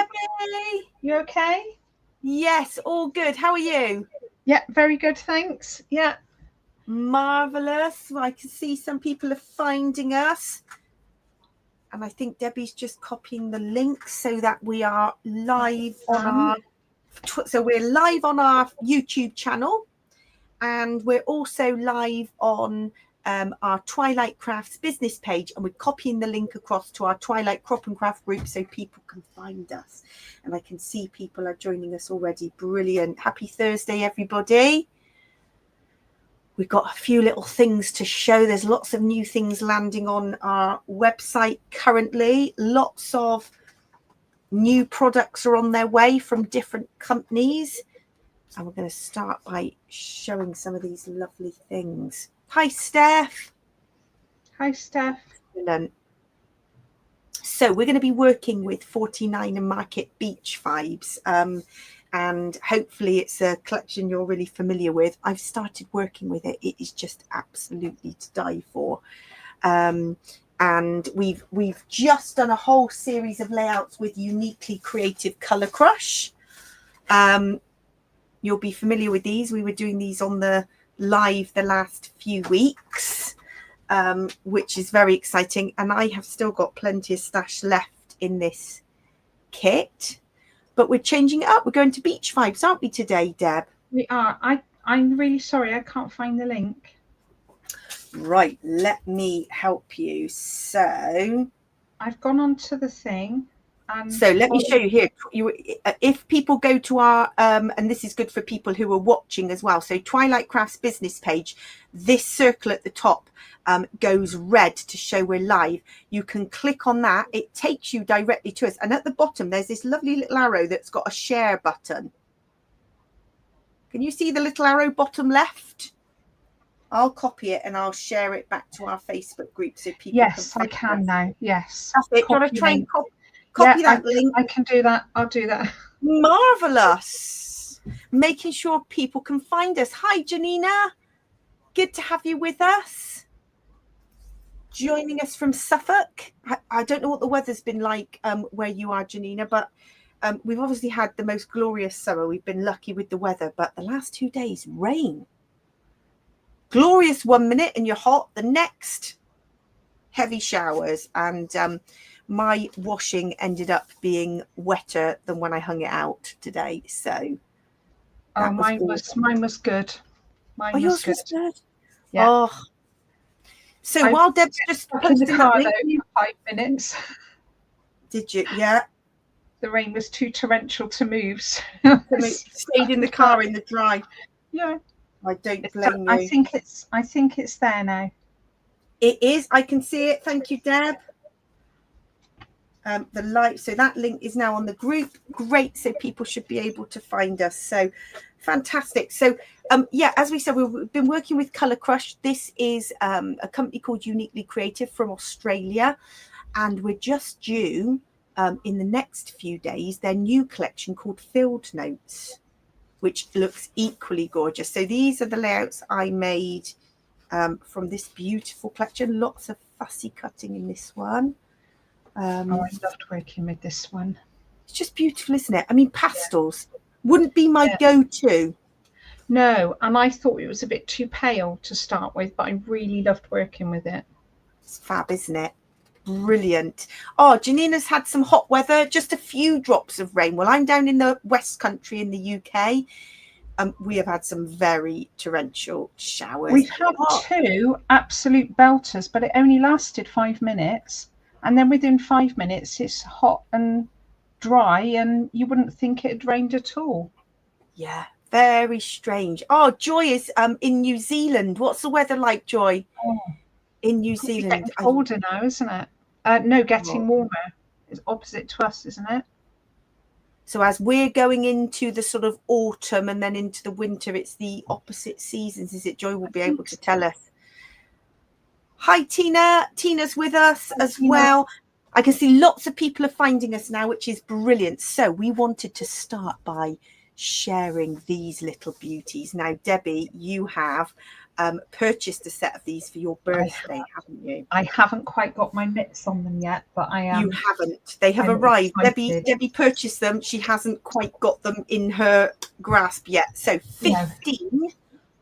Debbie. You okay? Yes, all good. How are you? Yeah, very good, thanks. Yeah. Marvellous. I can see some people are finding us. And I think Debbie's just copying the link so that we are live on our YouTube channel, and we're also live on our Twilight Crafts business page, and we're copying the link across to our Twilight Crop and Craft group so people can find us. And I can see people are joining us already. Brilliant. Happy Thursday, everybody. We've got a few little things to show. There's lots of new things landing on our website currently. Lots of new products are on their way from different companies. And we're going to start by showing some of these lovely things. Hi, Steph. Hi, Steph. Excellent. So we're going to be working with 49 and Market Beach Vibes. And hopefully it's a collection you're really familiar with. I've started working with it. It is just absolutely to die for. And we've just done a whole series of layouts with Uniquely Creative Colour Crush. You'll be familiar with these. We were doing these on the live the last few weeks, which is very exciting. And I have still got plenty of stash left in this kit. But we're changing it up. We're going to Beach Vibes, aren't we, today, Deb? We are. I'm really sorry. I can't find the link. Right. Let me help you. So I've gone onto the thing. So let me show you here. If people go to our, and this is good for people who are watching as well. So Twilight Crafts business page, this circle at the top goes red to show we're live. You can click on that. It takes you directly to us. And at the bottom, there's this lovely little arrow that's got a share button. Can you see the little arrow bottom left? I'll copy it and I'll share it back to our Facebook group so people Yes, I can now. Yes. That's it. Do you want to try and copy that link? I can do that. I'll do that. Marvellous. Making sure people can find us. Hi, Janina. Good to have you with us. Joining us from Suffolk. I don't know what the weather's been like where you are, Janina, but we've obviously had the most glorious summer. We've been lucky with the weather, but the last 2 days, rain. Glorious 1 minute and you're hot. The next, heavy showers. And my washing ended up being wetter than when I hung it out today. So mine was good. Yours was good. Yeah. Oh. So while Deb's just in the car for 5 minutes. Did you? Yeah. The rain was too torrential to move. So stayed in the car in the dry. Yeah. I don't blame you. I think it's there now. It is. I can see it. Thank you, Deb. The light. So that link is now on the group. Great. So people should be able to find us. So fantastic. So yeah, as we said, we've been working with Colour Crush. This is a company called Uniquely Creative from Australia, and we're just due in the next few days their new collection called Field Notes, which looks equally gorgeous. So these are the layouts I made from this beautiful collection. Lots of fussy cutting in this one. I loved working with this one. It's just beautiful, isn't it? I mean, pastels wouldn't be my go-to. No, and I thought it was a bit too pale to start with, but I really loved working with it. It's fab, isn't it? Brilliant. Oh, Janina's had some hot weather, just a few drops of rain. Well, I'm down in the West Country in the UK. We have had some very torrential showers. We've had 2 absolute belters, but it only lasted 5 minutes. And then within 5 minutes, it's hot and dry, and you wouldn't think it had rained at all. Yeah, very strange. Oh, Joy is in New Zealand. What's the weather like, Joy? In New Zealand? It's getting colder now, isn't it? No, getting warmer. It's opposite to us, isn't it? So as we're going into the sort of autumn and then into the winter, it's the opposite seasons, is it? Joy will be able to tell us. Hi, Tina. Tina's with us as well. I can see lots of people are finding us now, which is brilliant. So we wanted to start by sharing these little beauties. Now, Debbie, you have purchased a set of these for your birthday, haven't you? I haven't quite got my mitts on them yet, but I am. You haven't. They have I'm arrived. excited. Debbie purchased them. She hasn't quite got them in her grasp yet. So 15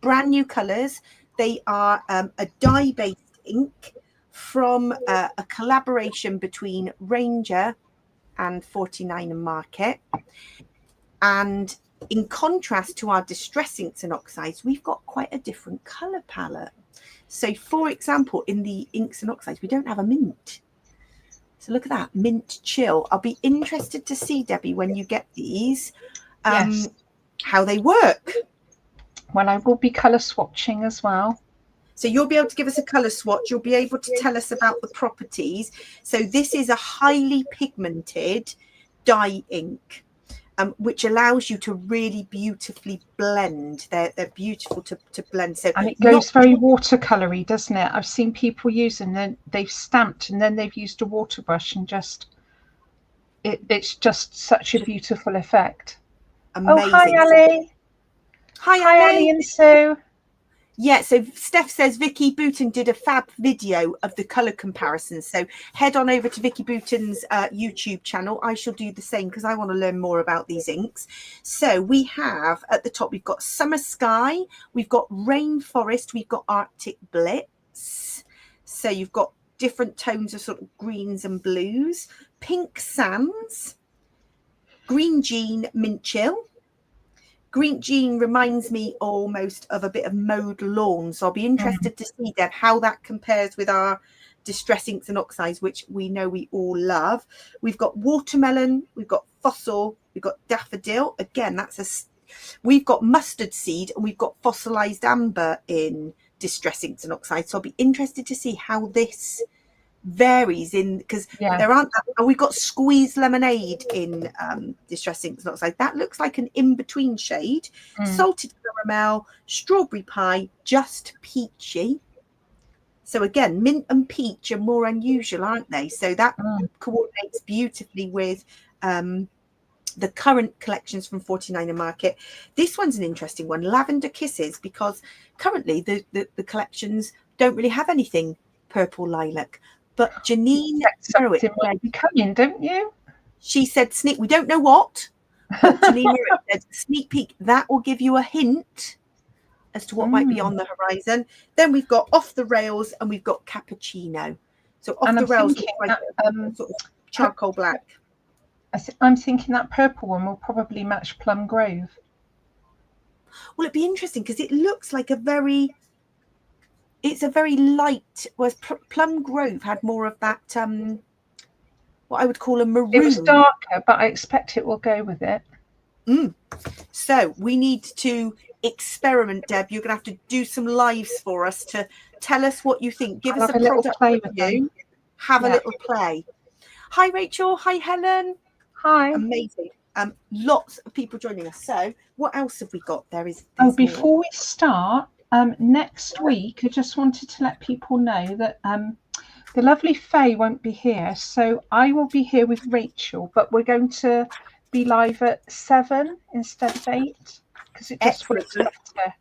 brand new colours. They are a dye-based ink from a collaboration between Ranger and 49 and Market. And in contrast to our distress inks and oxides, we've got quite a different colour palette. So, for example, in the inks and oxides, we don't have a mint. So look at that, mint chill. I'll be interested to see, Debbie, when you get these, how they work. Well, I will be colour swatching as well. So you'll be able to give us a colour swatch. You'll be able to tell us about the properties. So this is a highly pigmented dye ink, which allows you to really beautifully blend. They're beautiful to blend. So and it goes very watercolory, doesn't it? I've seen people using them. They've stamped and then they've used a water brush and just it's just such a beautiful effect. Amazing. Oh, hi, Ali. Hi, Ali and Sue. Yeah, so Steph says Vicky Bouton did a fab video of the colour comparisons. So head on over to Vicky Bouton's YouTube channel. I shall do the same because I want to learn more about these inks. So we have at the top, we've got Summer Sky, we've got Rainforest, we've got Arctic Blitz. So you've got different tones of sort of greens and blues. Pink Sands, Green Jean, Mint Chill. Green Jean reminds me almost of a bit of mowed lawn. So I'll be interested to see, Deb, how that compares with our distress inks and oxides, which we know we all love. We've got Watermelon, we've got Fossil, we've got Daffodil. Again, we've got Mustard Seed and we've got Fossilized Amber in distress inks and oxides. So I'll be interested to see how this varies in, because there aren't, we've got Squeezed Lemonade in distress inks and oxides. That looks like an in-between shade. Salted Caramel, Strawberry Pie, Just Peachy. So again, mint and peach are more unusual, aren't they? So that coordinates beautifully with the current collections from 49 and Market. This one's an interesting one, Lavender Kisses, because currently the collections don't really have anything purple lilac. But Janine Merritt might be coming, don't you? She said sneak. We don't know what, but Janine Merritt said sneak peek. That will give you a hint as to what might be on the horizon. Then we've got Off the Rails and we've got Cappuccino. So Off the Rails looks like sort of charcoal black. I'm thinking that purple one will probably match Plum Grove. Well, it'd be interesting because it looks like it's a very light, whereas Plum Grove had more of that, what I would call a maroon. It was darker, but I expect it will go with it. So we need to experiment, Deb. You're going to have to do some lives for us to tell us what you think. Give us a product review. Have a little play. Hi, Rachel. Hi, Helen. Hi. Amazing. Lots of people joining us. So what else have we got? Before we start, next week, I just wanted to let people know that the lovely Faye won't be here. So I will be here with Rachel, but we're going to be live at 7 instead of 8 because it just works better.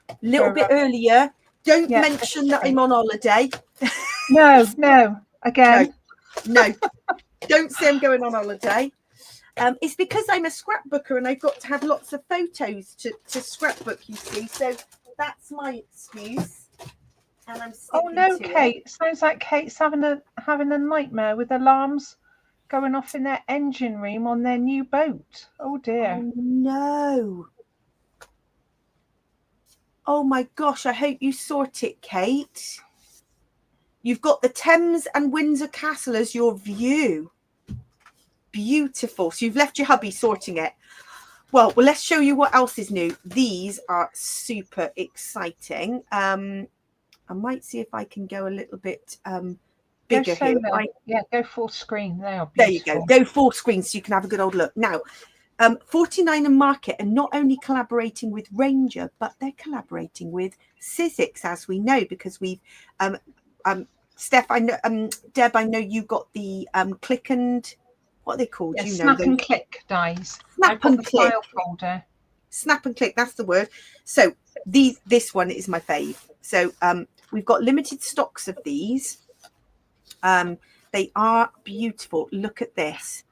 A little bit earlier. Don't mention that I'm on holiday. No, again. No. Don't say I'm going on holiday. It's because I'm a scrapbooker and I've got to have lots of photos to scrapbook, you see. So that's my excuse. And I'm Kate. Sounds like Kate's having a nightmare with alarms going off in their engine room on their new boat. Oh dear. Oh no. Oh my gosh, I hope you sort it, Kate. You've got the Thames and Windsor Castle as your view. Beautiful. So you've left your hubby sorting it. Well, let's show you what else is new. These are super exciting. I might see if I can go a little bit bigger here. Yeah, go full screen. There you go. Go full screen so you can have a good old look. Now, 49 and Market are not only collaborating with Ranger, but they're collaborating with Sizzix, as we know, because we've Steph, I know, Deb, I know you got the click and what are they called? Snap and click dies. Snap and click file folder. Snap and click, that's the word. So this one is my fave. So we've got limited stocks of these. They are beautiful. Look at this.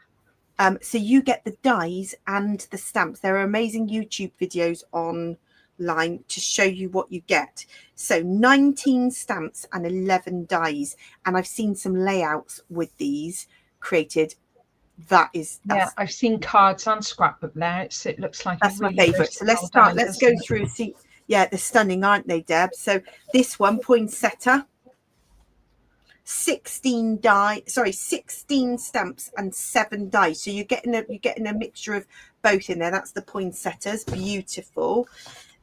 So you get the dies and the stamps. There are amazing YouTube videos online to show you what you get. So 19 stamps and 11 dies. And I've seen some layouts with these created. That's I've seen cards and scrapbook layouts. It looks like that's really my favorite. So let's start. Let's go through. See, yeah, they're stunning, aren't they, Deb? So this one, poinsettia. 16 stamps and 7 dies. So you're getting a mixture of both in there. That's the poinsettias. Beautiful.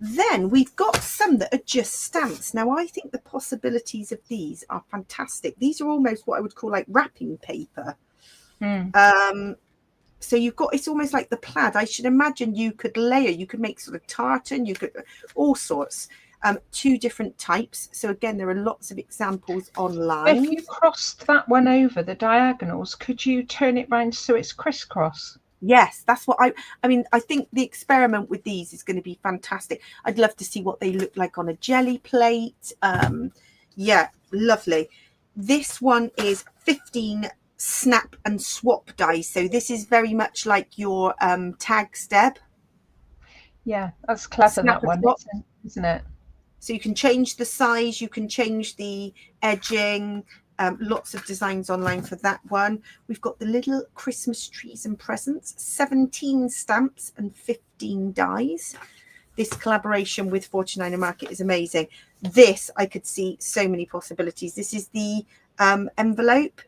Then we've got some that are just stamps. Now I think the possibilities of these are fantastic. These are almost what I would call like wrapping paper. So you've got, it's almost like the plaid. I should imagine you could layer, you could make sort of tartan, you could all sorts. 2 different types. So again, there are lots of examples online. If you crossed that one over the diagonals, could you turn it round so it's crisscross? Yes, that's what I mean, I think the experiment with these is going to be fantastic. I'd love to see what they look like on a jelly plate. Yeah, lovely. This one is 15 snap and swap dies. So this is very much like your tags, Deb. Yeah, that's clever, Snap that one, isn't it? So you can change the size, you can change the edging, lots of designs online for that one. We've got the little Christmas trees and presents, 17 stamps and 15 dies. This collaboration with 49er Market is amazing. This, I could see so many possibilities. This is the envelope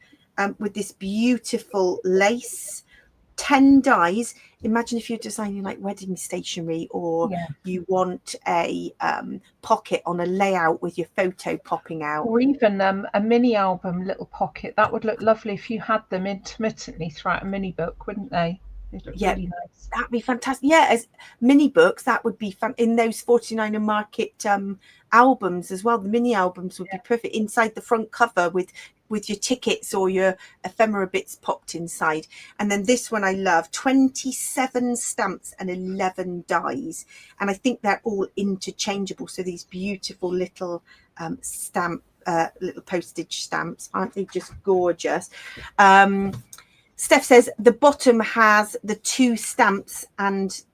with this beautiful lace. 10 dies. Imagine if you're designing like wedding stationery, or you want a pocket on a layout with your photo popping out, or even a mini album little pocket. That would look lovely if you had them intermittently throughout a mini book, wouldn't they? They'd look really nice. That'd be fantastic. Yeah, as mini books, that would be fun in those 49er Market albums as well. The mini albums would be perfect inside the front cover with your tickets or your ephemera bits popped inside. And then this one I love, 27 stamps and 11 dies. And I think they're all interchangeable. So these beautiful little little postage stamps, aren't they just gorgeous? Steph says the bottom has the 2 stamps and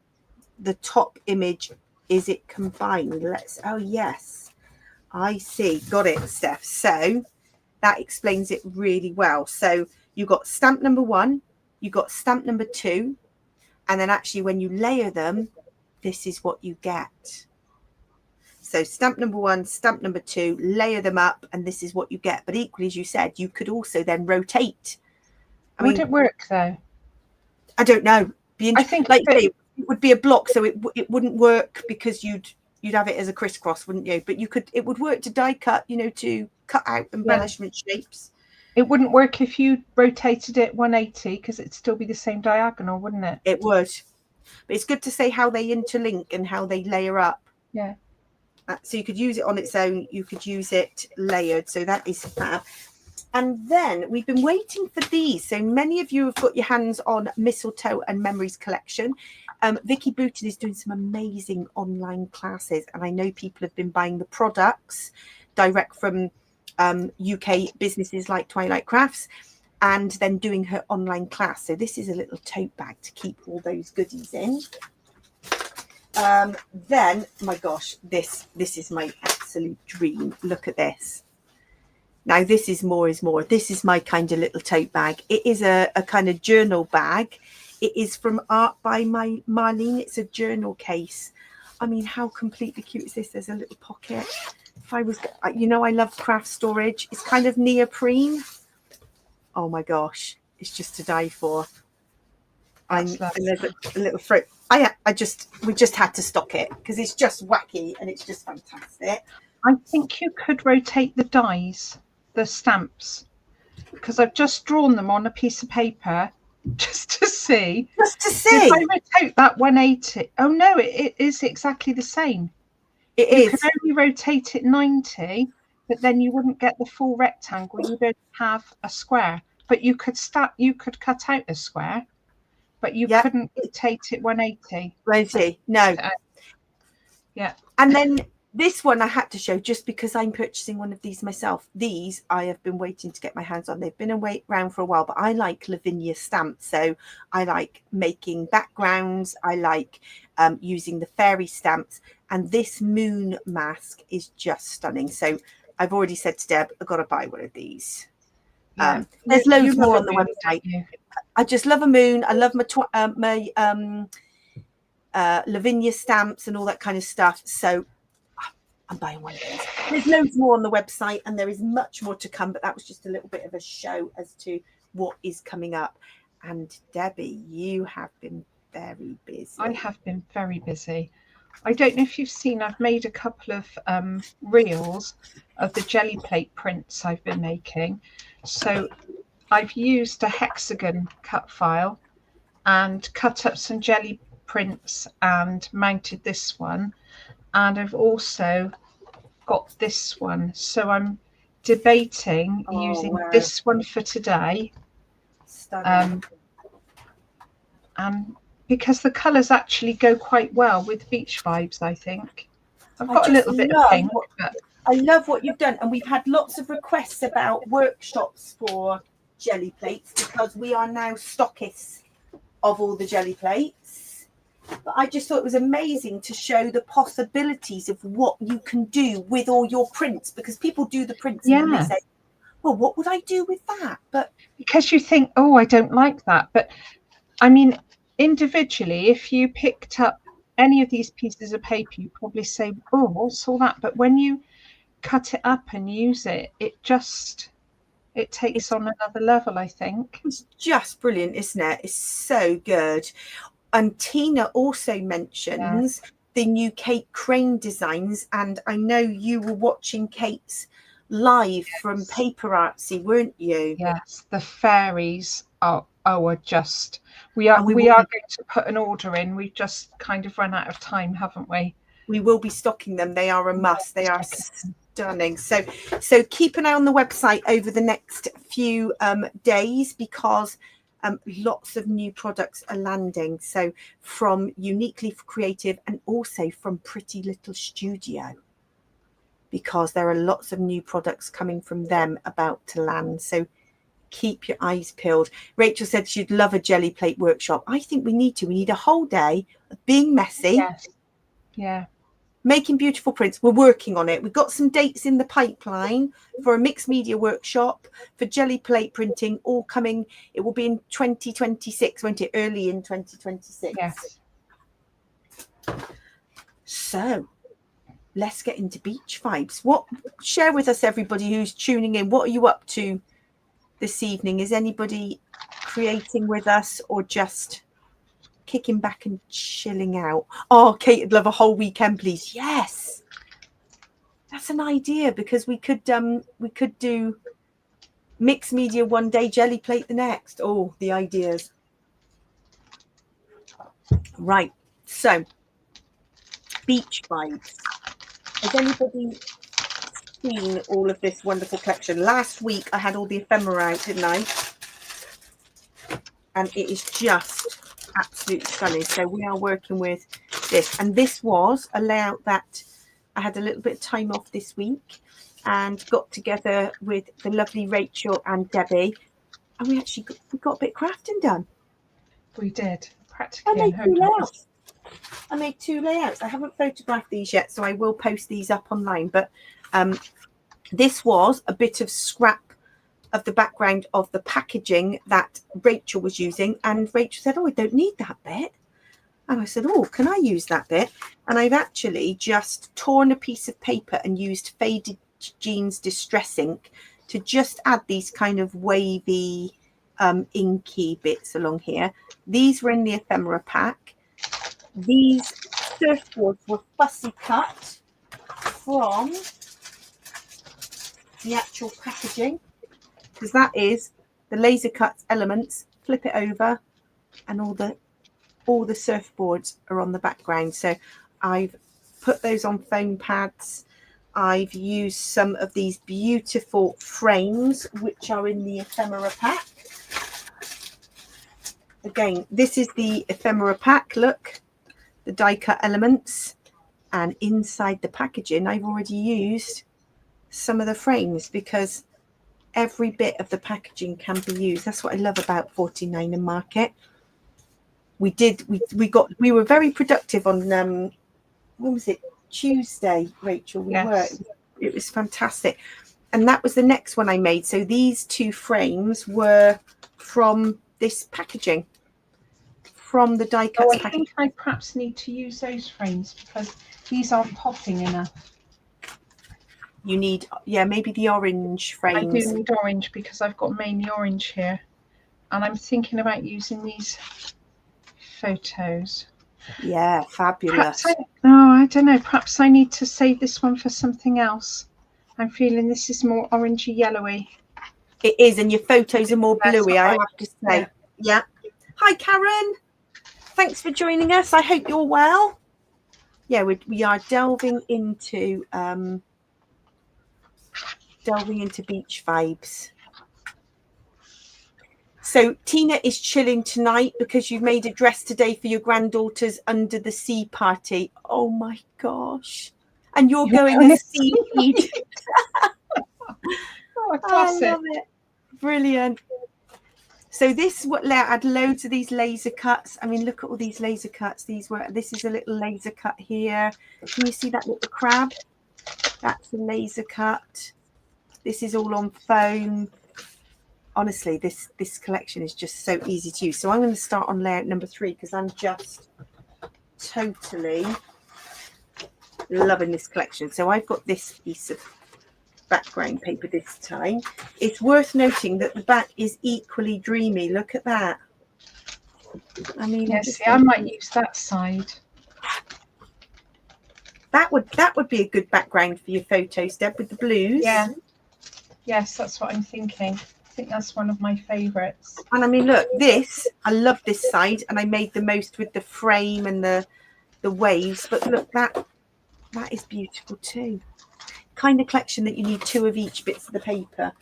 the top image, is it combined? Oh yes, I see. Got it, Steph. So that explains it really well. So you got stamp number 1, you got stamp number 2, and then actually when you layer them, this is what you get. So stamp number 1, stamp number 2, layer them up, and this is what you get. But equally, as you said, you could also then rotate. Would it work though? I don't know. I think like it would be a block, so it wouldn't work because you'd have it as a crisscross, wouldn't you? But it would work to die cut, to cut out embellishment shapes. It wouldn't work if you rotated it 180 because it'd still be the same diagonal, wouldn't it? It would. But it's good to say how they interlink and how they layer up. Yeah. So you could use it on its own. You could use it layered. So that is fab. And then we've been waiting for these. So many of you have got your hands on Mistletoe and Memories collection. Vicky Booton is doing some amazing online classes. And I know people have been buying the products direct from UK businesses like Twilight Crafts, and then doing her online class. So this is a little tote bag to keep all those goodies in. Then, my gosh, this is my absolute dream. Look at this. Now, this is more is more. This is my kind of little tote bag. It is a kind of journal bag. It is from Art by Marlene. It's a journal case. I mean, how completely cute is this? There's a little pocket. If I was, I love craft storage. It's kind of neoprene. Oh my gosh, it's just to die for. And there's a little fruit. We just had to stock it because it's just wacky and it's just fantastic. I think you could rotate the dies, the stamps, because I've just drawn them on a piece of paper just to see. If I rotate that 180, oh no, it is exactly the same. You can only rotate it 90, but then you wouldn't get the full rectangle. You don't have a square, but you could cut out a square. but you Yeah. couldn't rotate it 180. Rosie, no. Yeah. And then this one I had to show just because I'm purchasing one of these myself. These I have been waiting to get my hands on. They've been around for a while, but I like Lavinia stamps. So I like making backgrounds. I like using the fairy stamps. And this moon mask is just stunning. So I've already said to Deb, I've got to buy one of these. Yeah. There's loads more on the moon, website. I just love a moon. I love my Lavinia stamps and all that kind of stuff. So I'm buying one of these. There's loads more on the website and there is much more to come, but that was just a little bit of a show as to what is coming up. And Debbie, you have been very busy. I have been very busy. I don't know if you've seen, I've made a couple of reels of the jelly plate prints I've been making. So I've used a hexagon cut file and cut up some jelly prints and mounted this one. And I've also got this one. So I'm debating using this one for today. Stunning. And because the colours actually go quite well with beach vibes, I think. I've got a little bit of pink. But I love what you've done. And we've had lots of requests about workshops for jelly plates because we are now stockists of all the jelly plates. But I just thought it was amazing to show the possibilities of what you can do with all your prints, because people do the prints and they say, well, what would I do with that? But because you think, oh, I don't like that. But I mean, individually, if you picked up any of these pieces of paper, you probably say, oh, what's all that? But when you cut it up and use it, it takes on another level, I think. It's just brilliant, isn't it? It's so good. And Tina also mentions the new Kate Crane designs. And I know you were watching Kate's live from Paper Artsy, weren't you? Yes, the fairies are just, we are going to put an order in. We've just kind of run out of time, haven't we? We will be stocking them. They are a must. They are stunning. So keep an eye on the website over the next few days, because lots of new products are landing. So from Uniquely Creative and also from Pretty Little Studio, because there are lots of new products coming from them about to land. So keep your eyes peeled. Rachel said she'd love a jelly plate workshop. I think we need a whole day of being messy. Yes. Yeah. Making beautiful prints. We're working on it. We've got some dates in the pipeline for a mixed media workshop for jelly plate printing, all coming. It will be in 2026, won't it? Early in 2026. Yes. So let's get into beach vibes. Share with us, everybody who's tuning in. What are you up to this evening? Is anybody creating with us or just kicking back and chilling out? Oh, Kate would love a whole weekend, please. Yes, that's an idea, because we could do mixed media one day, jelly plate the next. Oh, the ideas. Right, so beach vibes. Has anybody seen all of this wonderful collection? Last week I had all the ephemera out, didn't I? And it is just absolutely stunning. So we are working with this, and this was a layout that I had a little bit of time off this week and got together with the lovely Rachel and Debbie, and we actually got a bit of crafting done. We did, practically. I made two layouts. I haven't photographed these yet, so I will post these up online. But this was a bit of scrap of the background of the packaging that Rachel was using, and Rachel said, oh, I don't need that bit. And I said, oh, can I use that bit? And I've actually just torn a piece of paper and used Faded Jeans Distress ink to just add these kind of wavy inky bits along here. These were in the ephemera pack. These surfboards were fussy cut from the actual packaging, because that is the laser cut elements. Flip it over and all the surfboards are on the background. So I've put those on foam pads. I've used some of these beautiful frames which are in the ephemera pack. again, this is the ephemera pack. Look, the die cut elements, and inside the packaging I've already used some of the frames because every bit of the packaging can be used. That's what I love about 49 and Market. We were very productive on what was it, Tuesday, Rachel? It was fantastic. And that was the next one I made. So these two frames were from this packaging, from the die cut packaging. I think I perhaps need to use those frames because these aren't popping enough. You need, yeah, maybe the orange frames. I do need orange because I've got mainly orange here. And I'm thinking about using these photos. Yeah, fabulous. I don't know. Perhaps I need to save this one for something else. I'm feeling this is more orangey yellowy. It is, and your photos are more bluey, I have to say. Yeah. Hi, Karen. Thanks for joining us. I hope you're well. Yeah, we are delving into beach vibes. So Tina is chilling tonight because you've made a dress today for your granddaughter's under the sea party. Oh my gosh. And you're going as seaweed. I love it. Brilliant. So this had loads of these laser cuts. I mean, look at all these laser cuts. This is a little laser cut here. Can you see that little crab? That's a laser cut. This is all on foam. Honestly, this collection is just so easy to use. So I'm going to start on layout number 3 because I'm just totally loving this collection. So I've got this piece of background paper this time. It's worth noting that the back is equally dreamy. Look at that. I mean, yes, I might use that side. That would be a good background for your photos, Deb, with the blues. Yeah. Yes, that's what I'm thinking. I think that's one of my favorites. And I mean, look, I love this side, and I made the most with the frame and the waves. But look, that is beautiful too. Kind of collection that you need 2 of each bits of the paper.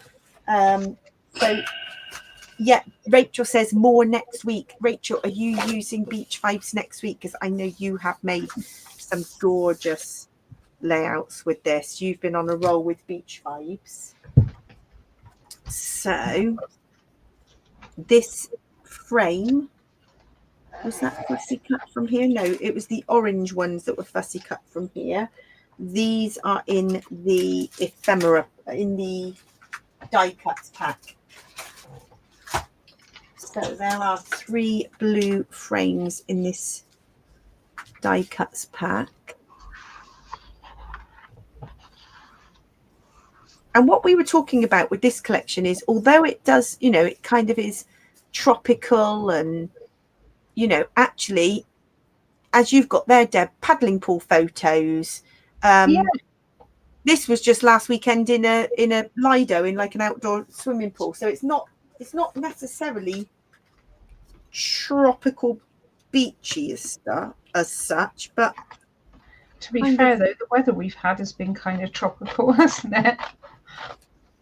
So yeah, Rachel says more next week. Rachel, are you using beach vibes next week? Because I know you have made some gorgeous layouts with this. You've been on a roll with beach vibes. So this frame, was that fussy cut from here? No, it was the orange ones that were fussy cut from here. These are in the ephemera, in the die cuts pack. So there are 3 blue frames in this die cuts pack. And what we were talking about with this collection is, although it does, it kind of is tropical and, actually, as you've got there, Deb, paddling pool photos. This was just last weekend in a Lido, in like an outdoor swimming pool. So it's not necessarily tropical beachy as such, but to be fair though, the weather we've had has been kind of tropical, hasn't it?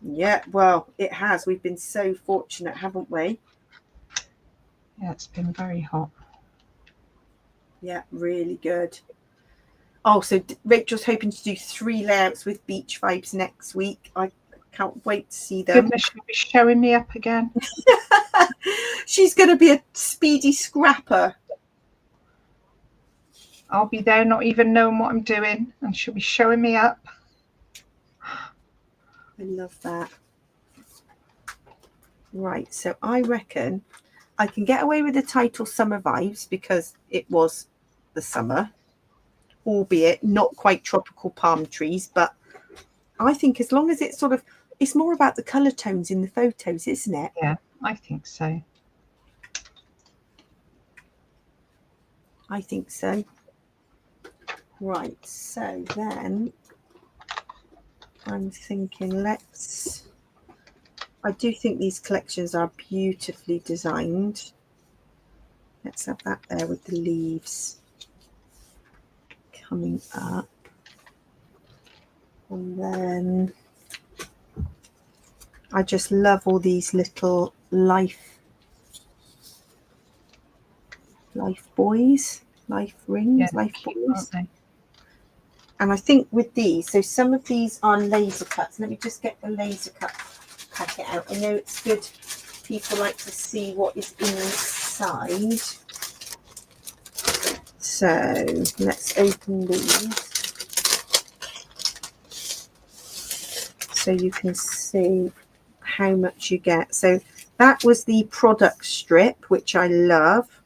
Yeah, well, it has. We've been so fortunate, haven't we? Yeah, it's been very hot. Yeah, really good. Oh, so Rachel's hoping to do 3 layouts with beach vibes next week. I can't wait to see them. Goodness, she'll be showing me up again. She's going to be a speedy scrapper. I'll be there not even knowing what I'm doing, and she'll be showing me up. I love that. Right, so I reckon I can get away with the title Summer Vibes because it was the summer, albeit not quite tropical palm trees, but I think as long as it's it's more about the colour tones in the photos, isn't it? Yeah, I think so. I think so. Right, so then I'm thinking I do think these collections are beautifully designed. Let's have that there with the leaves coming up. And then I just love all these little life life buoys, life rings, Yeah, life cute, buoys. aren't they? And I think with these, so some of these are laser cuts. Let me just get the laser cut packet out. I know it's good. People like to see what is inside. So let's open these so you can see how much you get. So that was the product strip, which I love.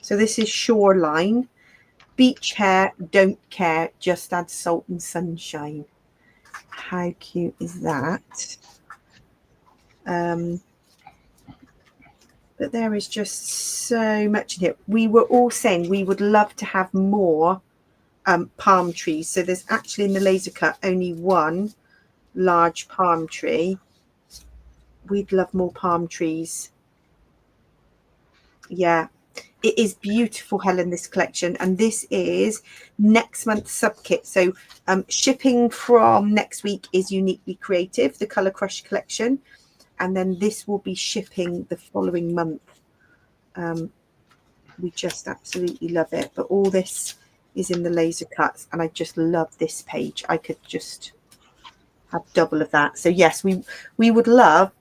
So this is Shoreline. Beach hair, don't care, just add salt and sunshine. How cute is that? But there is just so much in here. We were all saying we would love to have more palm trees. So there's actually in the laser cut only one large palm tree. We'd love more palm trees. Yeah, it is beautiful, Helen, this collection. And this is next month's sub kit. So shipping from next week is Uniquely Creative, the Colour Crush collection. And then this will be shipping the following month. We just absolutely love it. But all this is in the laser cuts, and I just love this page. I could just have double of that. So yes, we would love,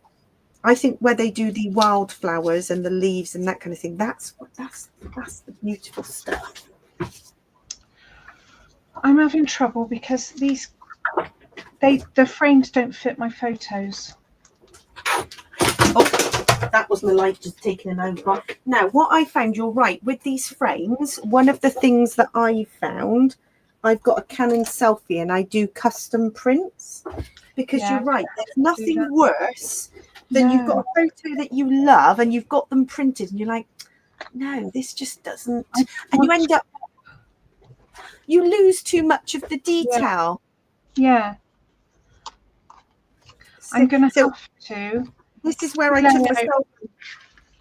I think where they do the wildflowers and the leaves and that kind of thing, that's the beautiful stuff. I'm having trouble because the frames don't fit my photos. Oh, that was my light just taking an over. Now, what I found, you're right, with these frames, one of the things that I found, I've got a Canon selfie and I do custom prints, because Yeah, you're right, there's nothing worse than you've got a photo that you love and you've got them printed and you're like, no, this just doesn't, and you end up, you lose too much of the detail. Yeah. So, I'm going to have to. This is where I took myself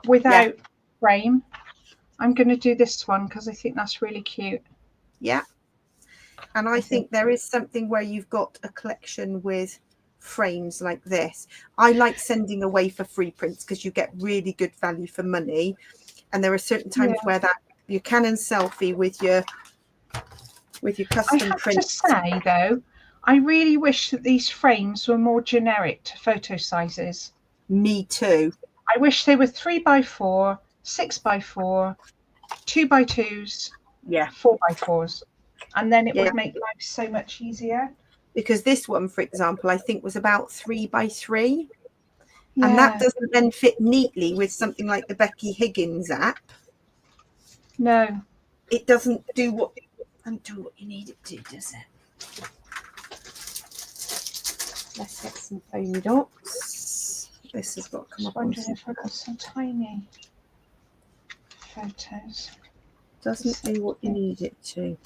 without frame. I'm going to do this one because I think that's really cute. Yeah. And I think there is something where you've got a collection with frames like this. I like sending away for free prints because you get really good value for money. And there are certain times where that your Canon selfie with your custom print. I have to say though, I really wish that these frames were more generic to photo sizes. Me too. I wish they were 3x4, 6x4, 2x2s, 4x4s, and then it would make life so much easier. Because this one, for example, I think was about 3x3. Yeah. And that doesn't then fit neatly with something like the Becky Higgins app. No. It doesn't do what you need it to, does it? Let's get some foamy dots. This has got to come up on. If I've got some tiny photos. Doesn't do what you need it to.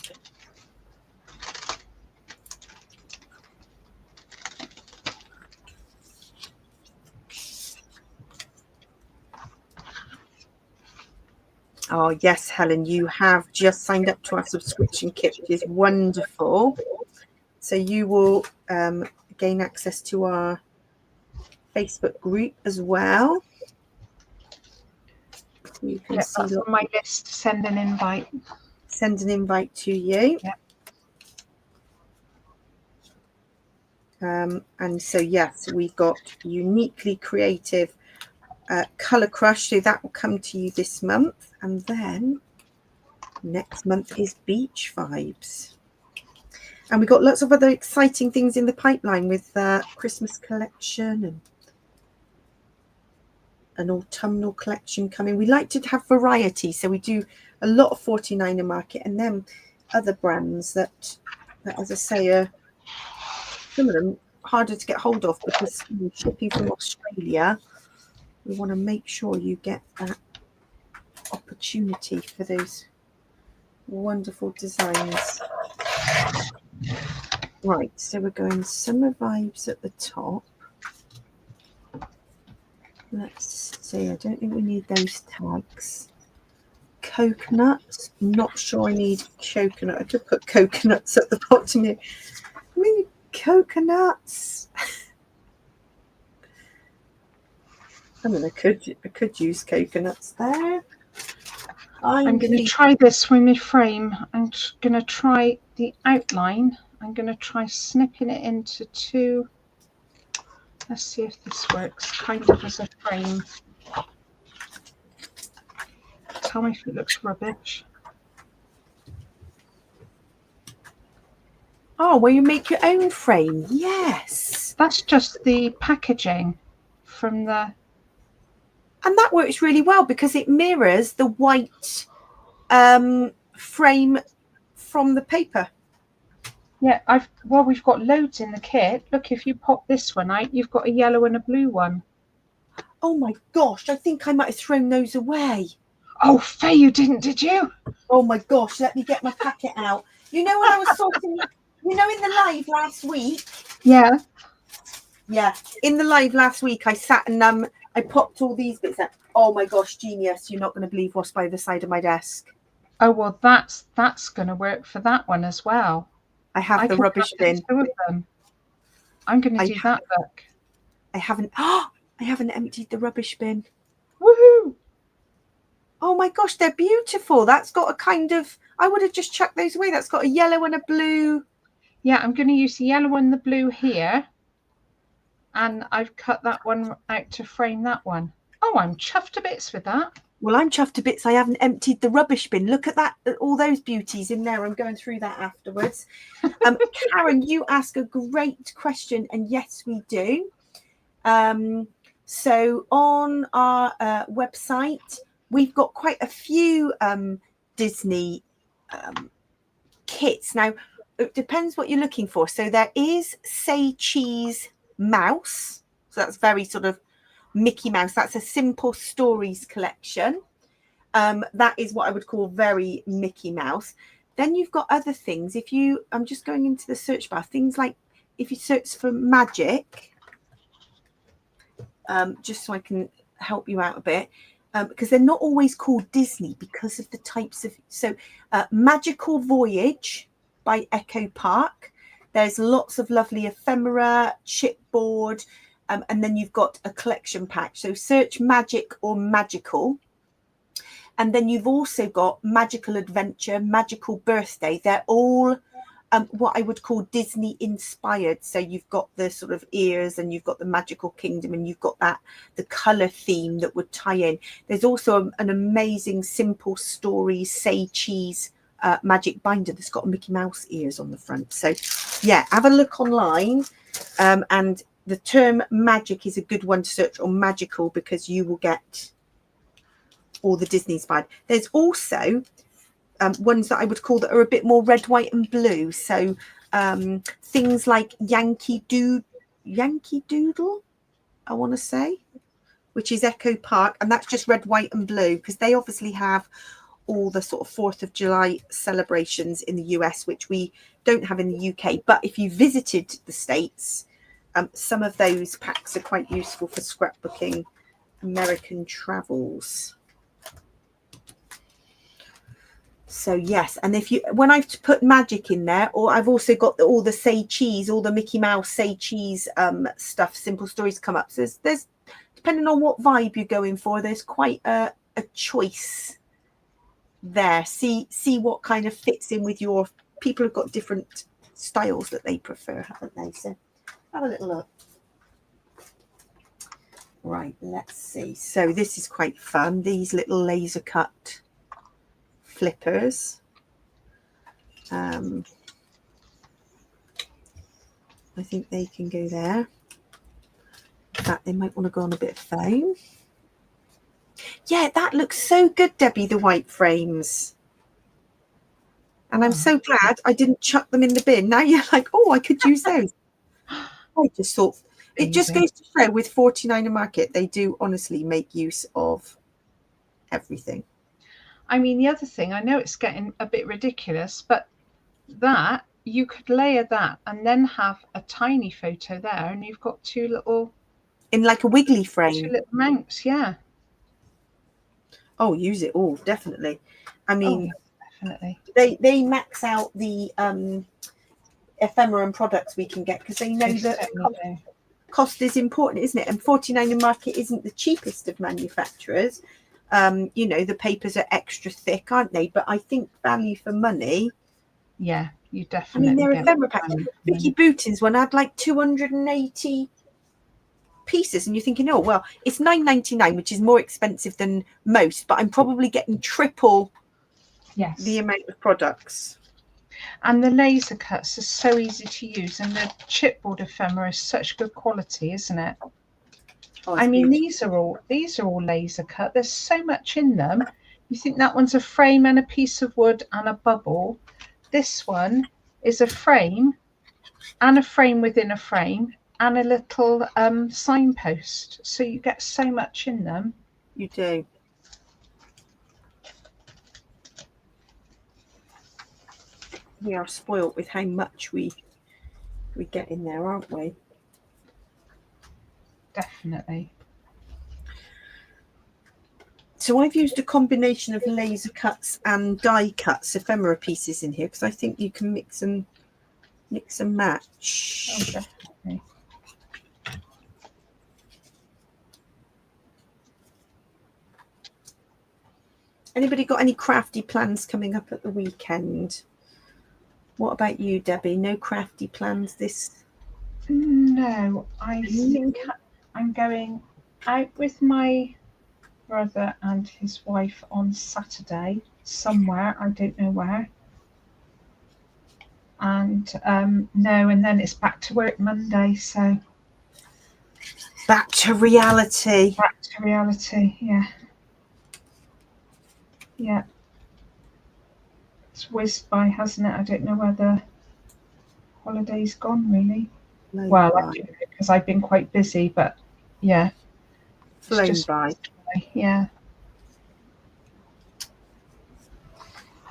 Oh, yes, Helen, you have just signed up to our subscription kit, which is wonderful. So you will gain access to our Facebook group as well. You can see that's on my list. Send an invite. Send an invite to you. And so, yes, we've got Uniquely Creative Colour Crush. So that will come to you this month. And then next month is Beach Vibes. And we've got lots of other exciting things in the pipeline with Christmas collection and an autumnal collection coming. We like to have variety. So we do a lot of 49er Market and then other brands that, as I say, are some of them harder to get hold of because you're shipping from Australia. We want to make sure you get that opportunity for those wonderful designs. Right, so we're going Summer Vibes at the top. Let's see, I don't think we need those tags. Coconuts, not sure I need coconut. I could put coconuts at the bottom here. I mean, coconuts. I mean, I could use coconuts there. I'm going to try this with my frame. I'm going to try the outline. I'm going to try snipping it into two. Let's see if this works, kind of as a frame. Tell me if it looks rubbish. Oh, well, you make your own frame. Yes. That's just the packaging from the... And that works really well because it mirrors the white frame from the paper. Yeah, we've got loads in the kit. Look, if you pop this one out, you've got a yellow and a blue one. Oh my gosh, I think I might have thrown those away. Oh, Faye, you didn't, did you? Oh my gosh, let me get my packet out. You know when I was sorting, you know, in the live last week? Yeah. Yeah, in the live last week, I sat and I popped all these bits out. Oh my gosh, genius. You're not going to believe what's by the side of my desk. Oh, well, that's going to work for that one as well. I have the rubbish bin. Two of them. I'm going to do that, look. I haven't emptied the rubbish bin. Woohoo! Oh my gosh, they're beautiful. That's got a kind of, I would have just chucked those away. That's got a yellow and a blue. Yeah, I'm going to use the yellow and the blue here. And I've cut that one out to frame that one. Oh, I'm chuffed to bits with that. Well, I'm chuffed to bits. I haven't emptied the rubbish bin. Look at that, all those beauties in there. I'm going through that afterwards. Karen, you ask a great question, and yes, we do. So on our website, we've got quite a few Disney kits. Now, it depends what you're looking for. So there is Say Cheese Mouse. So that's very sort of Mickey Mouse. That's a simple stories collection. That is what I would call very Mickey Mouse. Then you've got other things. If you, I'm just going into the search bar, things like if you search for magic, just so I can help you out a bit, because they're not always called Disney because of the types of, so Magical Voyage by Echo Park. There's lots of lovely ephemera, chipboard, and then you've got a collection pack. So search magic or magical. And then you've also got Magical Adventure, Magical Birthday. They're all what I would call Disney inspired. So you've got the sort of ears and you've got the Magical Kingdom and you've got that, the color theme that would tie in. There's also an amazing simple story, Say Cheese magic binder that's got Mickey Mouse ears on the front. So yeah, have a look online. And the term magic is a good one to search, or magical, because you will get all the Disney inspired. There's also ones that I would call that are a bit more red, white and blue. So things like Yankee Doodle, I want to say, which is Echo Park. And that's just red, white and blue, because they obviously have all the sort of 4th of July celebrations in the US, which we don't have in the UK. But if you visited the States, some of those packs are quite useful for scrapbooking American travels. So yes, and if you, when I've put magic in there, or I've also got all the Say Cheese, all the Mickey Mouse Say Cheese stuff, simple stories come up. So there's depending on what vibe you're going for, there's quite a choice there. See what kind of fits in with your, people have got different styles that they prefer, haven't they? So have a little look. Right, let's see. So this is quite fun, these little laser cut flippers. I think they can go there. In fact, they might want to go on a bit of foam. Yeah, that looks so good, Debbie, the white frames. And I'm so glad I didn't chuck them in the bin. Now you're like, oh, I could use those. I just thought, it just goes to show with 49er Market, they do honestly make use of everything. I mean, the other thing, I know it's getting a bit ridiculous, but that, you could layer that and then have a tiny photo there, and you've got two little... In like a wiggly frame. Two little mounts, yeah. Oh, use it all, definitely. I mean, definitely. They max out the ephemera and products we can get, because they know that cost is important, isn't it? And 49er Market isn't the cheapest of manufacturers. You know, the papers are extra thick, aren't they? But I think value for money. Yeah, you I definitely mean, they're get ephemera packs. value for Vicky money. Bootin's one had like 280 pieces, and you're thinking, oh well, it's £9.99, which is more expensive than most, but I'm probably getting triple Yes. the amount of products. And the laser cuts are so easy to use, and the chipboard ephemera is such good quality, isn't it? Oh, I mean, beautiful. these are all laser cut. There's so much in them. You think that one's a frame and a piece of wood and a bubble. This one is a frame and a frame within a frame and a little signpost. So you get so much in them. You do. We are spoilt with how much we get in there, aren't we? Definitely. So I've used a combination of laser cuts and die cuts ephemera pieces in here because I think you can mix and match. Oh, definitely. Anybody got any crafty plans coming up at the weekend? What about you, Debbie? No crafty plans this? No, I think I'm going out with my brother and his wife on Saturday somewhere. I don't know where. And no, and then it's back to work Monday. So back to reality. Back to reality. Yeah. Yeah. It's whizzed by, hasn't it? I don't know where the holiday's gone, really. No, well, I do, because I've been quite busy, but yeah. Flown just by. Yeah.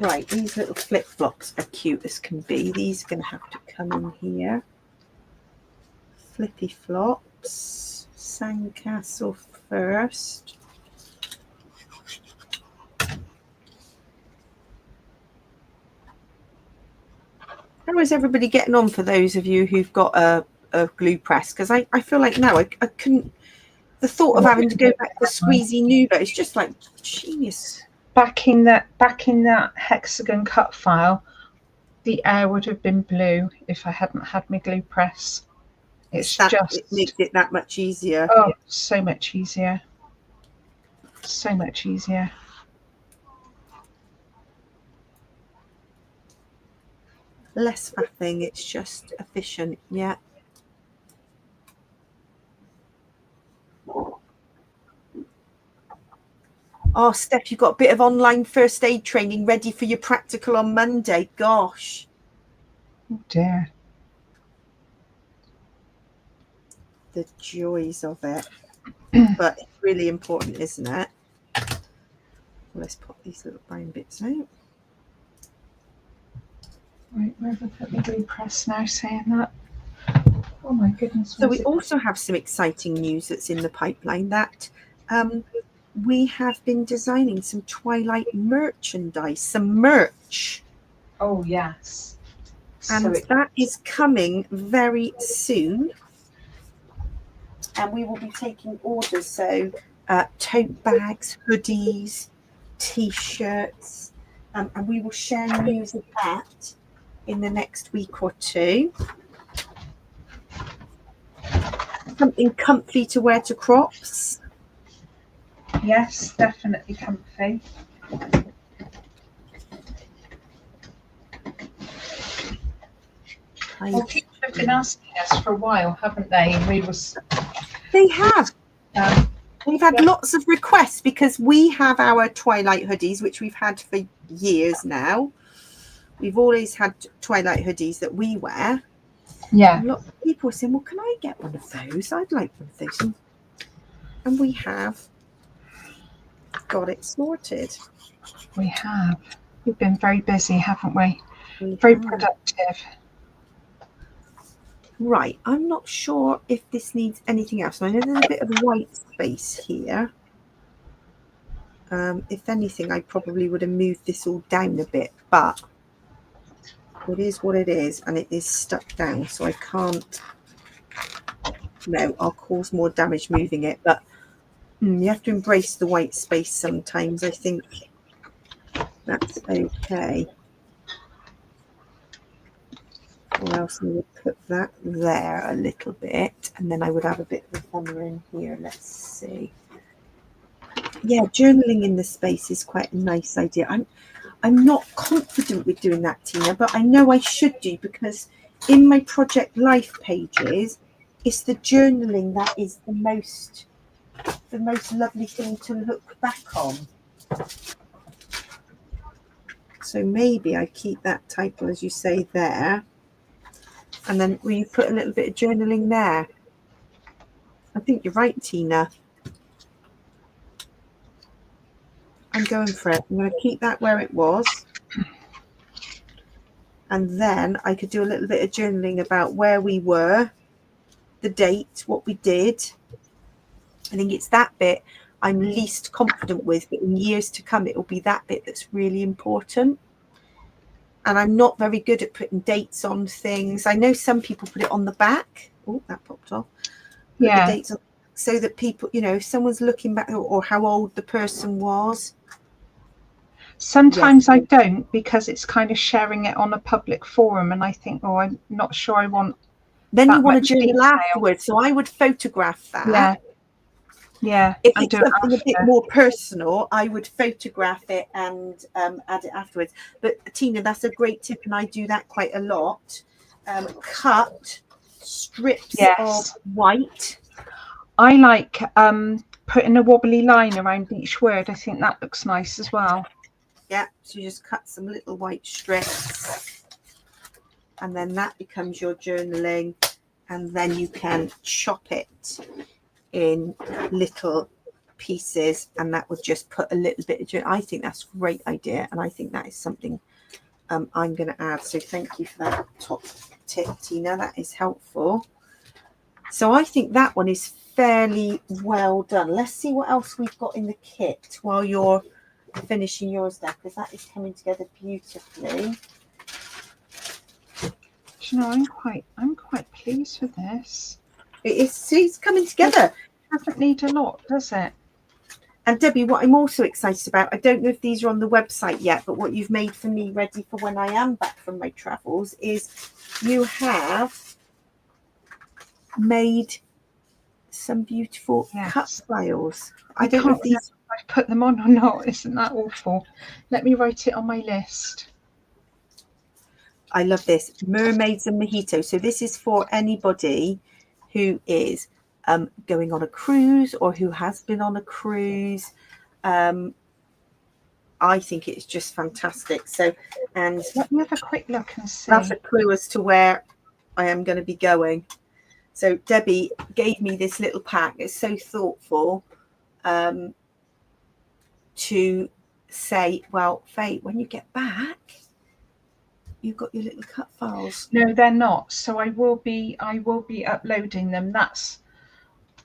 Right, these little flip-flops are cute as can be. These are going to have to come in here. Flippy flops. Sandcastle first. How is everybody getting on, for those of you who've got a glue press? Because I feel like now I couldn't. The thought of having to go back to Squeezy Nuvo is just like genius. Back in that hexagon cut file, the air would have been blue if I hadn't had my glue press. It makes it that much easier. Oh, so much easier. So much easier. Less faffing, it's just efficient. Yeah. Oh, Steph, you've got a bit of online first aid training ready for your practical on Monday. Gosh. Oh dear. The joys of it. But it's really important, isn't it? Let's pop these little brown bits out. Right, where have I put my glue press now saying that? Oh my goodness. So we also have some exciting news that's in the pipeline, that we have been designing some Twilight merchandise, some merch. Oh, yes. And that is coming very soon. And we will be taking orders. So tote bags, hoodies, T-shirts. And we will share news of that in the next week or two. Something comfy to wear to crops. Yes, definitely comfy. Well, people have been asking us for a while, haven't they? They have. We've had lots of requests because we have our Twilight hoodies, which we've had for years now. We've always had Twilight hoodies that we wear. Yeah. A lot of people are saying, well, can I get one of those? I'd like one of those. And we have got it sorted. We have. We've been very busy, haven't we? Very productive. Right. I'm not sure if this needs anything else. I know there's a bit of white space here. If anything, I probably would have moved this all down a bit, but it is what it is, and it is stuck down, so I can't. No, I'll cause more damage moving it, but You have to embrace the white space sometimes. I think that's okay. Or else I would put that there a little bit, and then I would have a bit of a banner in here. Let's see. Yeah, journaling in the space is quite a nice idea. I'm not confident with doing that, Tina, but I know I should do, because in my project life pages, it's the journaling that is the most lovely thing to look back on. So maybe I keep that title, as you say, there. And then will you put a little bit of journaling there? I think you're right, Tina. I'm going for it. I'm going to keep that where it was. And then I could do a little bit of journaling about where we were, the date, what we did. I think it's that bit I'm least confident with, but in years to come, it will be that bit that's really important. And I'm not very good at putting dates on things. I know some people put it on the back. Oh, that popped off. Put the dates on, so that people, you know, if someone's looking back, or how old the person was. Sometimes I don't, because it's kind of sharing it on a public forum, and I think, oh, I'm not sure I want. Then you want to journal afterwards, so I would photograph that. Yeah. If it's something a bit more personal, I would photograph it and add it afterwards. But Tina, that's a great tip, and I do that quite a lot. Cut strips of white. I like putting a wobbly line around each word. I think that looks nice as well. Yeah, so you just cut some little white strips, and then that becomes your journaling, and then you can chop it in little pieces, and that would just put a little bit of journaling. I think that's a great idea, and I think that is something I'm going to add. So thank you for that top tip, Tina. That is helpful. So I think that one is fairly well done. Let's see what else we've got in the kit while you're finishing yours there, because that is coming together beautifully. You know, I'm quite pleased with this. It's coming together. It doesn't need a lot, does it? And Debbie, what I'm also excited about, I don't know if these are on the website yet, but what you've made for me ready for when I am back from my travels is you have made some beautiful cut files. I don't know if these I've put them on or not. Isn't that awful? Let me write it on my list. I love this. Mermaids and mojitos. So this is for anybody who is going on a cruise, or who has been on a cruise. I think it's just fantastic. So, and let me have a quick look and see. That's a clue as to where I am going to be going. So Debbie gave me this little pack. It's so thoughtful to say, well, Faye, when you get back, you've got your little cut files. No, they're not. So I will be uploading them. That's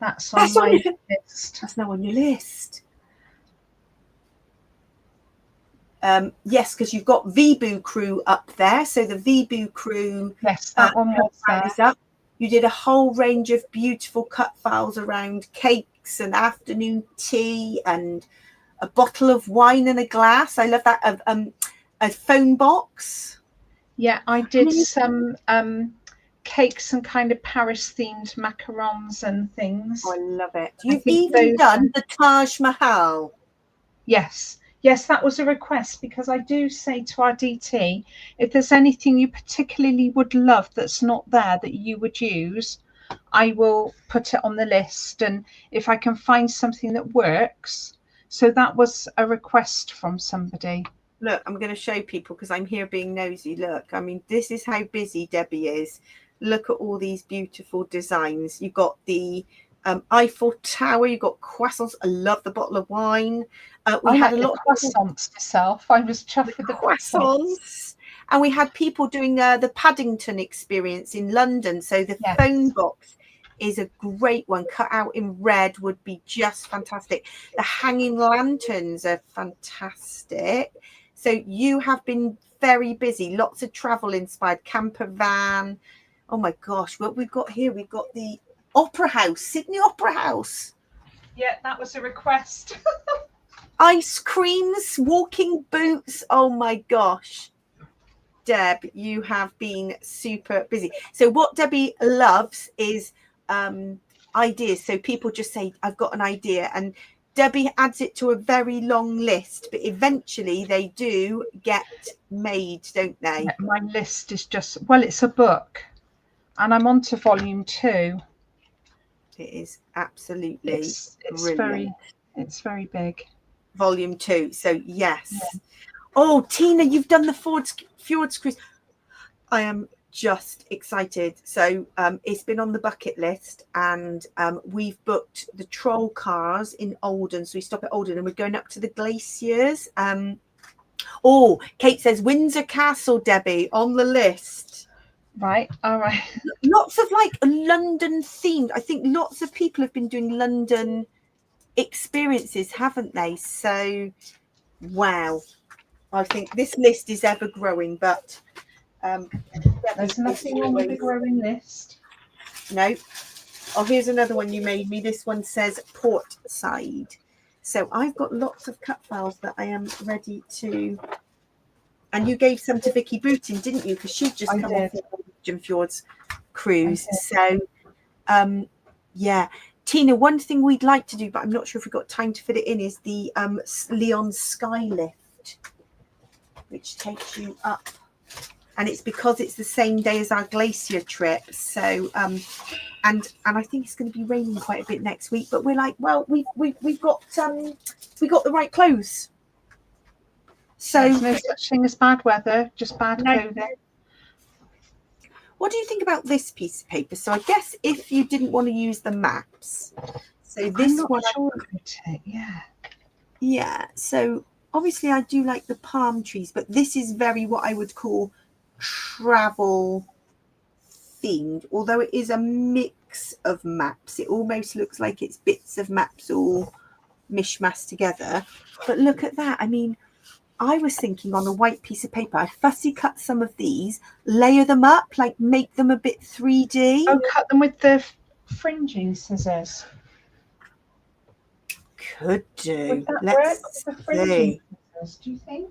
on my list. That's now on your list. Yes, because you've got VBoo Crew up there. So the VBoo Crew. Yes, that one was there. Up. You did a whole range of beautiful cut files around cakes and afternoon tea and a bottle of wine and a glass. I love that. A phone box. Yeah, I did some cakes and kind of Paris themed macarons and things. Oh, I love it. You've even done the Taj Mahal. Yes, that was a request, because I do say to our DT, if there's anything you particularly would love that's not there that you would use, I will put it on the list, and if I can find something that works. So that was a request from somebody. Look, I'm going to show people, because I'm here being nosy. Look, I mean, this is how busy Debbie is. Look at all these beautiful designs. You've got the Eiffel Tower. You've got croissants. I love the bottle of wine. We had a lot of croissants myself. I was chuffed with the croissants. And we had people doing the Paddington experience in London. So the phone box is a great one. Cut out in red would be just fantastic. The hanging lanterns are fantastic. So you have been very busy. Lots of travel inspired. Camper van. Oh my gosh, what we've got here, we've got the Opera House, Sydney Opera House. Yeah, that was a request. Ice creams, walking boots. Oh my gosh. Deb, you have been super busy. So what Debbie loves is ideas. So people just say, I've got an idea. And Debbie adds it to a very long list, but eventually they do get made, don't they? Yeah, my list is just, well, it's a book and I'm on to volume 2. It is absolutely It's brilliant. it's very big. Volume 2. So yes. Yeah. Oh, Tina, you've done the Fjords cruise. I am just excited. So it's been on the bucket list, and we've booked the troll cars in Oldham. So we stop at Oldham and we're going up to the glaciers. Oh, Kate says Windsor Castle, Debbie, on the list. Right, all right. Lots of like London themed. I think lots of people have been doing London experiences, haven't they? So wow, I think this list is ever growing, but There's nothing wrong with the growing list. No. Oh, here's another one you made me. This one says port side. So I've got lots of cut files that I am ready to. And you gave some to Vicky Booting, didn't you? Because she'd just come off the Norwegian Fjords cruise. So yeah. Tina, one thing we'd like to do, but I'm not sure if we've got time to fit it in, is the Leon Skylift, which takes you up. And it's because it's the same day as our glacier trip. So and I think it's going to be raining quite a bit next week, but we're like, well, we've got the right clothes. So there's no such thing as bad weather, just bad clothing. What do you think about this piece of paper? So I guess if you didn't want to use the maps, so this one, yeah. So obviously I do like the palm trees, but this is very what I would call travel themed, although it is a mix of maps. It almost looks like it's bits of maps all mishmashed together. But look at that. I mean, I was thinking on a white piece of paper, I'd fussy cut some of these, layer them up, like make them a bit 3D. Oh, cut them with the fringing scissors. Could do. Would that Let's work with the fringing scissors, do you think?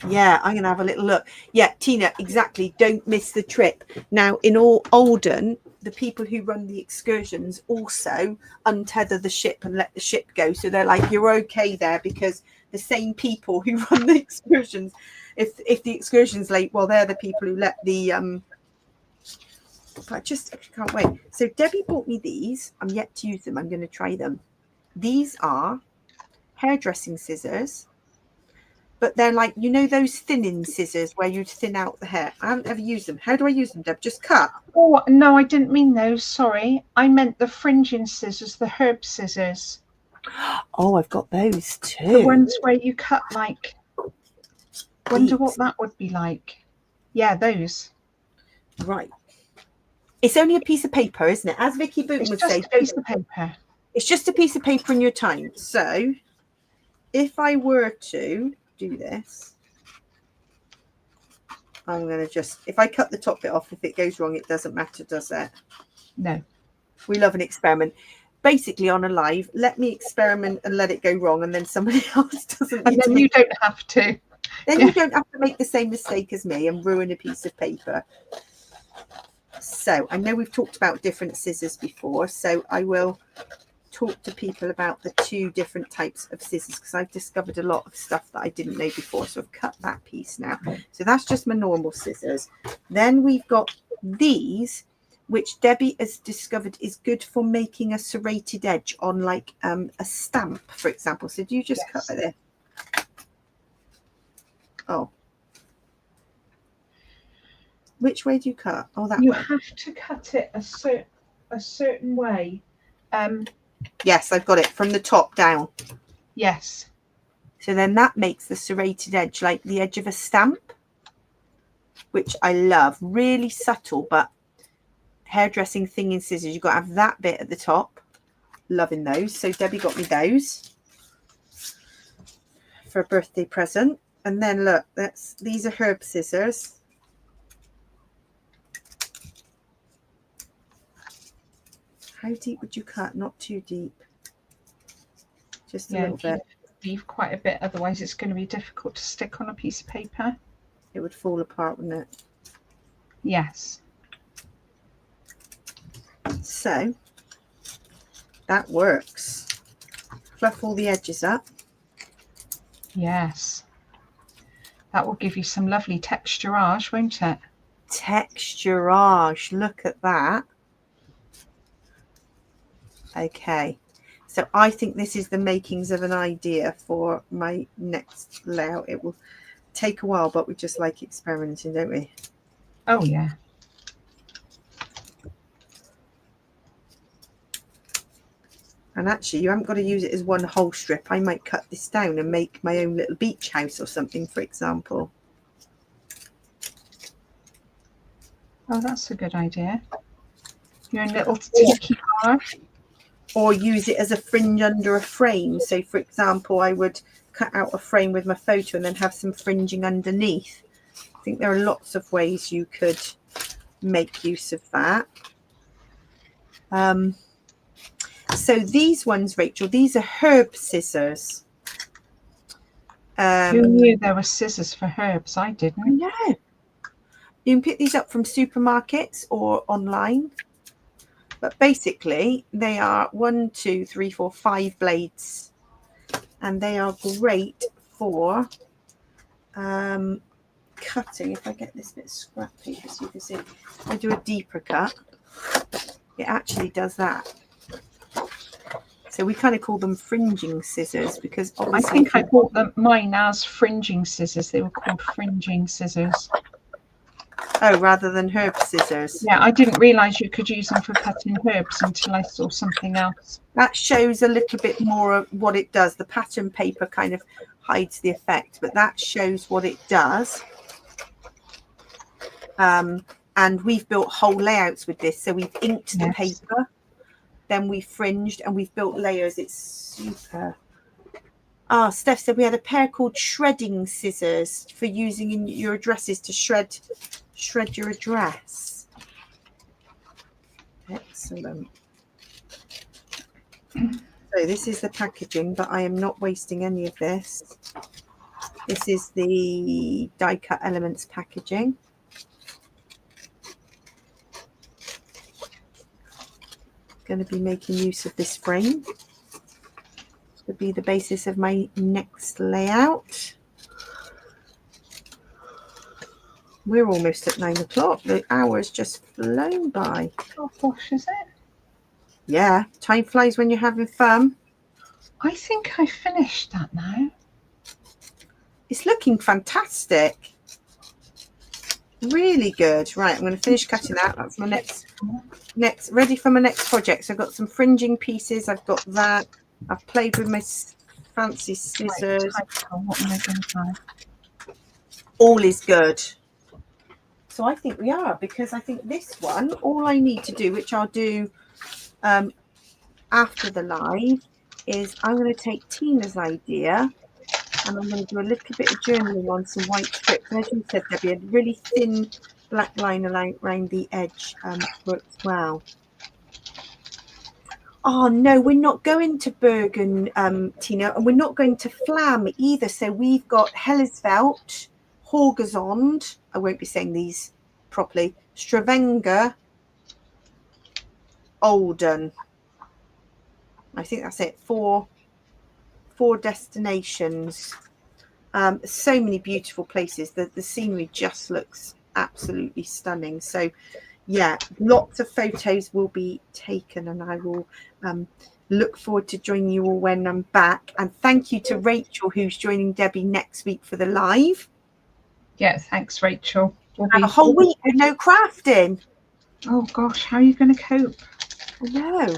Yeah, I'm going to have a little look. Yeah, Tina, exactly. Don't miss the trip. Now, in all Oldham, the people who run the excursions also untether the ship and let the ship go. So they're like, you're okay there, because the same people who run the excursions, if the excursion's late, well, they're the people who let the I can't wait. So Debbie bought me these. I'm yet to use them. I'm going to try them. These are hairdressing scissors, but they're like, you know, those thinning scissors where you'd thin out the hair. I haven't ever used them. How do I use them, Deb? Just cut? Oh, no, I didn't mean those. Sorry. I meant the fringing scissors, the herb scissors. Oh, I've got those too. The ones where you cut like, wonder what that would be like. Yeah, those. Right. It's only a piece of paper, isn't it? As Vicky Booten would say, it's just a piece of paper. It's just a piece of paper in your time. So if I were to do this, I'm going to just, if I cut the top bit off, if it goes wrong, it doesn't matter, does it? No. We love an experiment. Basically, on a live, let me experiment and let it go wrong, and then somebody else doesn't. And then you don't have to. Then you don't have to make the same mistake as me and ruin a piece of paper. So I know we've talked about different scissors before, so I will talk to people about the 2 different types of scissors, because I've discovered a lot of stuff that I didn't know before. So I've cut that piece now. So that's just my normal scissors. Then we've got these, which Debbie has discovered is good for making a serrated edge on like a stamp, for example. So do you just cut like this? Oh. Which way do you cut? Oh, that way. You have to cut it a certain way. Yes, I've got it from the top down. Yes. So then that makes the serrated edge like the edge of a stamp, which I love. Really subtle, but hairdressing thing in scissors, you've got to have that bit at the top. Loving those. So Debbie got me those for a birthday present. And then look, these are herb scissors. How deep would you cut? Not too deep. just a little bit. Leave quite a bit, otherwise it's going to be difficult to stick on a piece of paper. It would fall apart, wouldn't it? Yes. So that works. Fluff all the edges up. Yes. That will give you some lovely texturage, won't it? Texturage. Look at that. Okay. So I think this is the makings of an idea for my next layout. It will take a while, but we just like experimenting, don't we? Oh, yeah. And actually, you haven't got to use it as one whole strip. I might cut this down and make my own little beach house or something, for example. Oh, that's a good idea. Your own little tiki bar. Or use it as a fringe under a frame. So, for example, I would cut out a frame with my photo and then have some fringing underneath. I think there are lots of ways you could make use of that. So these ones, Rachel, these are herb scissors. Who knew there were scissors for herbs? I didn't. No. You can pick these up from supermarkets or online. But basically, they are 1, 2, 3, 4, 5 blades. And they are great for cutting. If I get this bit of scrap paper so you can see, I do a deeper cut. It actually does that. So we kind of call them fringing scissors because obviously... I think I bought them, mine as fringing scissors. They were called fringing scissors. Oh, rather than herb scissors. Yeah, I didn't realise you could use them for cutting herbs until I saw something else. That shows a little bit more of what it does. The pattern paper kind of hides the effect, but that shows what it does. And we've built whole layouts with this. So we've inked the paper, then we fringed, and we've built layers. It's super. Ah, Steph said we had a pair called shredding scissors for using in your addresses to shred your address. Excellent. So this is the packaging, but I am not wasting any of this. This is the die cut elements packaging. Going to be making use of this frame to be the basis of my next layout. We're almost at 9 o'clock. The hour's just flown by. Oh gosh, is it? Yeah, time flies when you're having fun. I think I finished that now. It's looking fantastic. Really good. Right, I'm going to finish cutting that. That's my next ready for my next project. So I've got some fringing pieces. I've got that. I've played with my fancy scissors. What am I going to try? All is good. So I think we are, because I think this one, all I need to do, which I'll do after the live, is I'm going to take Tina's idea and I'm going to do a little bit of journaling on some white strips. And as you said, Debbie, a really thin black line around the edge works well. Oh no, we're not going to Bergen, Tina, and we're not going to Flam either. So we've got Hellesvelt, Horgazond, I won't be saying these properly, Stavanger, Olden. I think that's it. Four destinations. So many beautiful places. The scenery just looks absolutely stunning. So yeah, lots of photos will be taken, and I will look forward to joining you all when I'm back. And thank you to Rachel, who's joining Debbie next week for the live. Yeah, thanks, Rachel. We'll have a whole week with no crafting. Oh gosh, how are you going to cope? I know.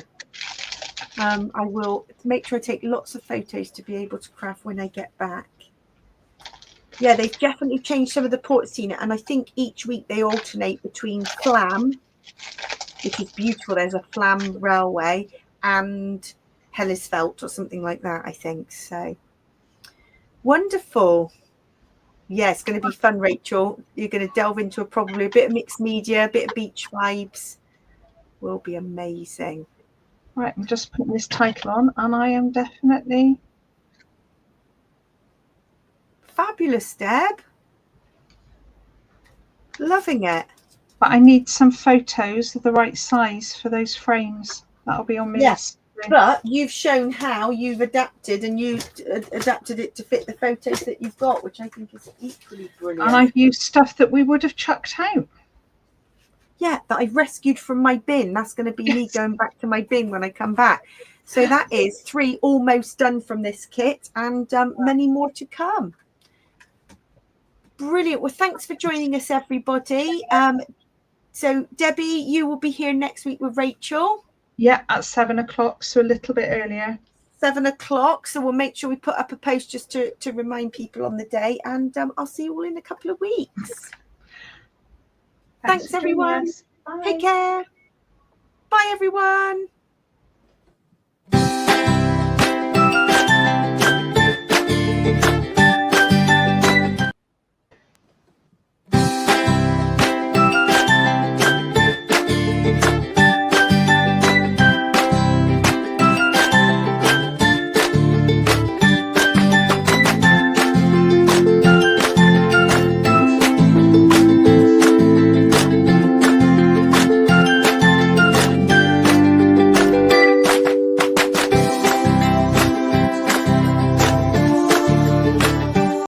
I will make sure I take lots of photos to be able to craft when I get back. Yeah, they've definitely changed some of the ports, Tina, and I think each week they alternate between Flam, which is beautiful. There's a Flam railway, and Hellesvelt or something like that, I think. So wonderful. Yeah, it's going to be fun, Rachel. You're going to delve into probably a bit of mixed media, a bit of beach vibes. Will be amazing. Right, I'm just putting this title on, and I am definitely fabulous, Deb. Loving it. But I need some photos of the right size for those frames. That'll be on my list. But you've shown how you've adapted, and you adapted it to fit the photos that you've got, which I think is equally brilliant. And I've used stuff that we would have chucked out. Yeah, that I've rescued from my bin. That's going to be me going back to my bin when I come back. So that is 3 almost done from this kit, and many more to come. Brilliant. Well, thanks for joining us, everybody. So Debbie, you will be here next week with Rachel. Yeah, at 7 o'clock, so a little bit earlier. 7 o'clock. So we'll make sure we put up a post just to remind people on the day, and I'll see you all in a couple of weeks. Thanks everyone. Take care. Bye, everyone.